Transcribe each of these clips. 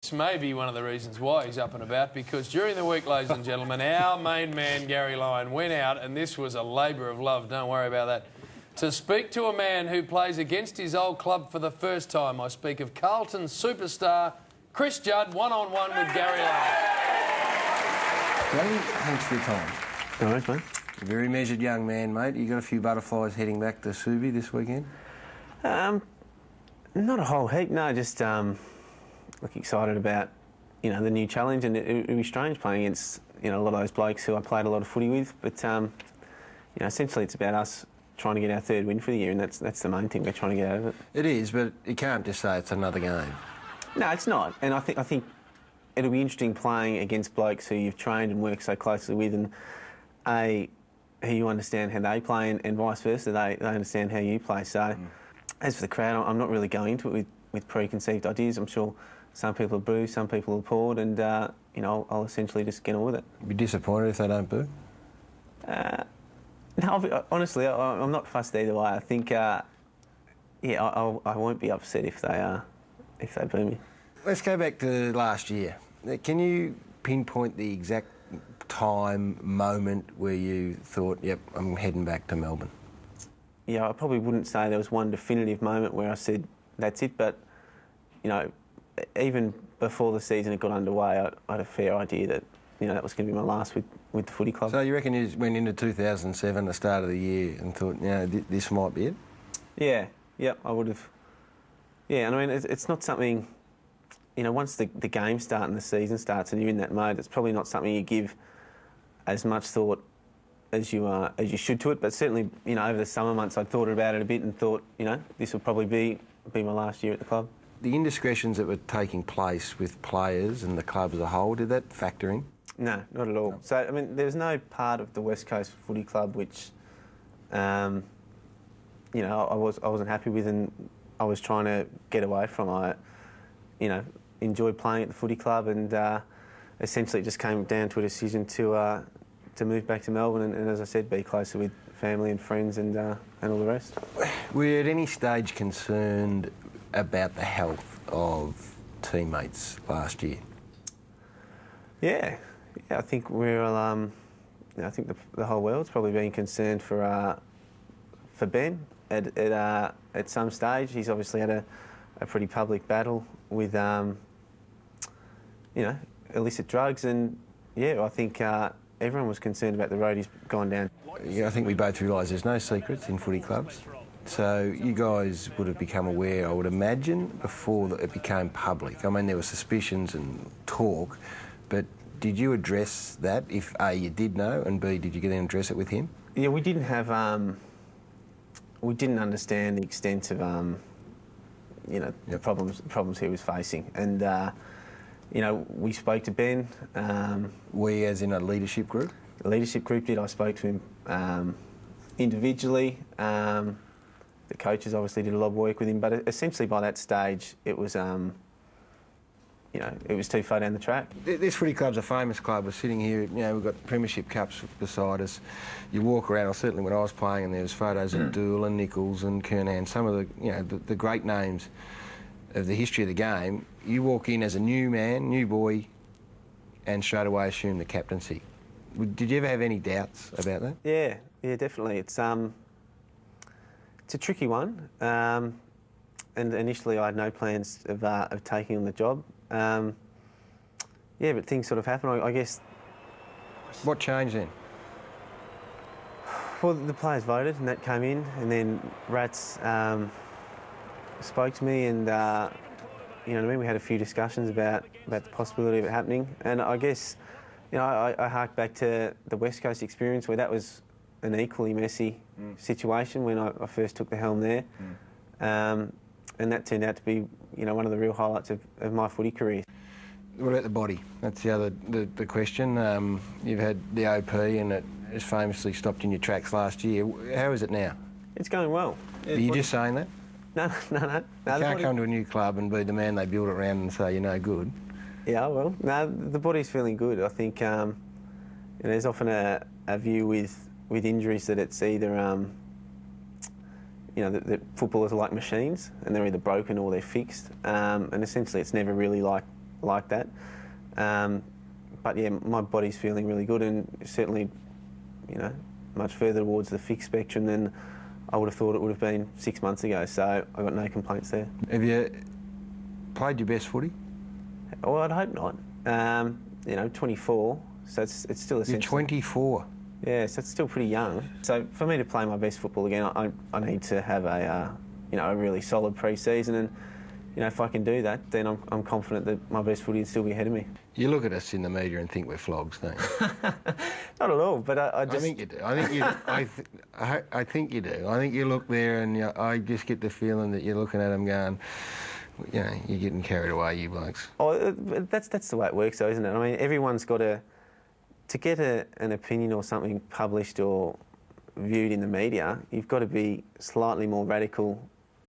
This may be one of the reasons why he's up and about, because during the week, ladies and gentlemen, our main man, Gary Lyon, went out, and this was a labour of love, don't worry about that, to speak to a man who plays against his old club for the first time. I speak of Carlton superstar Chris Judd, one-on-one with Gary Lyon. Gary, thanks for your time. No worries, mate. A very measured young man, mate. You got a few butterflies heading back to Subi this weekend? Not a whole heap, no, just look excited about, the new challenge, and it'd be strange playing against, a lot of those blokes who I played a lot of footy with, but, essentially it's about us trying to get our third win for the year, and that's the main thing we're trying to get out of it. It is, but you can't just say it's another game. No, it's not, and I think it'll be interesting playing against blokes who you've trained and worked so closely with, and who you understand how they play, and vice versa, they understand how you play. So, as for the crowd, I'm not really going into it with preconceived ideas. I'm sure some people will boo, some people will applaud, and I'll essentially just get on with it. Be disappointed if they don't boo? No, honestly, I'm not fussed either way. I think, I won't be upset if they boo me. Let's go back to last year. Can you pinpoint the exact time, moment where you thought, yep, I'm heading back to Melbourne? Yeah, I probably wouldn't say there was one definitive moment where I said, that's it, but, even before the season had got underway, I had a fair idea that, that was going to be my last with the footy club. So you reckon you went into 2007, the start of the year, and thought, this might be it? Yeah, I would have. Yeah, and I mean, it's not something, once the game starts and the season starts and you're in that mode, it's probably not something you give as much thought as you should to it. But certainly, over the summer months, I thought about it a bit and thought, this will probably be my last year at the club. The indiscretions that were taking place with players and the club as a whole, did that factor in? No, not at all. No. So, I mean, there's no part of the West Coast Footy Club which, I wasn't happy with, and I was trying to get away from. I enjoyed playing at the footy club, and essentially it just came down to a decision to move back to Melbourne and, as I said, be closer with family and friends and all the rest. Were you at any stage concerned about the health of teammates last year? Yeah, I think we're. I think the whole world's probably been concerned for Ben at some stage. He's obviously had a pretty public battle with illicit drugs, and I think everyone was concerned about the road he's gone down. Yeah, I think we both realise there's no secrets in footy clubs. So you guys would have become aware, I would imagine, before it became public. I mean, there were suspicions and talk, but did you address that if A, you did know, and B, did you get in and address it with him? Yeah, we didn't have. We didn't understand the extent of the problems he was facing, and we spoke to Ben. We, as in a leadership group? The leadership group did. I spoke to him individually. The coaches obviously did a lot of work with him, but essentially by that stage it was, it was too far down the track. This footy club's a famous club. We're sitting here, we've got premiership cups beside us. You walk around, or certainly when I was playing, and there was photos of Dool and Nichols and Kernan, some of the great names of the history of the game. You walk in as a new man, new boy, and straight away assume the captaincy. Did you ever have any doubts about that? Yeah, definitely. It's a tricky one, and initially I had no plans of taking on the job. But things sort of happened, I guess. What changed then? Well, the players voted, and that came in, and then Rats spoke to me, and we had a few discussions about the possibility of it happening, and I guess, I hark back to the West Coast experience where that was an equally messy situation when I first took the helm there, and that turned out to be, one of the real highlights of my footy career. What about the body? That's the question. You've had the OP, and it has famously stopped in your tracks last year. How is it now? It's going well. Are you just saying that? No. You can't come to a new club and be the man they build it around and say you're no good. Yeah, well, no, the body's feeling good. I think there's often a view with injuries that it's either that footballers are like machines and they're either broken or they're fixed, and essentially it's never really like like that. But yeah, my body's feeling really good, and certainly, you know, much further towards the fixed spectrum than I would have thought it would have been 6 months ago. So I got no complaints there. Have you played your best footy? Well, I'd hope not. You know, 24, so it's still essentially... You're 24. Yeah, so it's still pretty young. So for me to play my best football again, I need to have a you know, a really solid pre-season, and you know, if I can do that, then I'm confident that my best footy will still be ahead of me. You look at us in the media and think we're flogs, don't you? Not at all, but I just... I think you do. I think you. I think you do. I think you look there, and I just get the feeling that you're looking at them going, you know, you're getting carried away, you blokes. Oh, that's the way it works, though, isn't it? I mean, everyone's got to get an opinion or something published or viewed in the media. You've got to be slightly more radical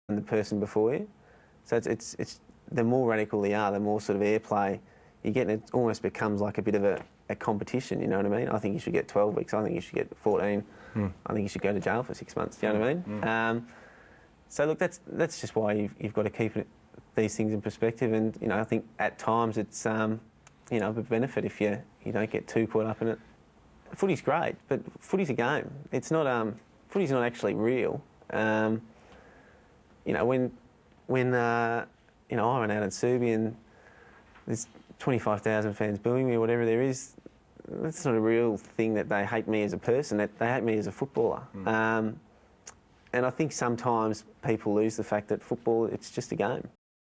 than the person before you. So it's the more radical they are, the more sort of airplay you get, and it almost becomes like a bit of a competition, you know what I mean? I think you should get 12 weeks, I think you should get 14, I think you should go to jail for 6 months, do you know what I mean? So look, that's just why you've got to keep these things in perspective, and you know, I think at times it's you know, a benefit if you don't get too caught up in it. Footy's great, but footy's a game. It's not footy's not actually real. You know, when you know, I went out in Serbia and there's 25,000 fans booing me or whatever there is, that's not a real thing that they hate me as a person, that they hate me as a footballer. And I think sometimes people lose the fact that football, it's just a game.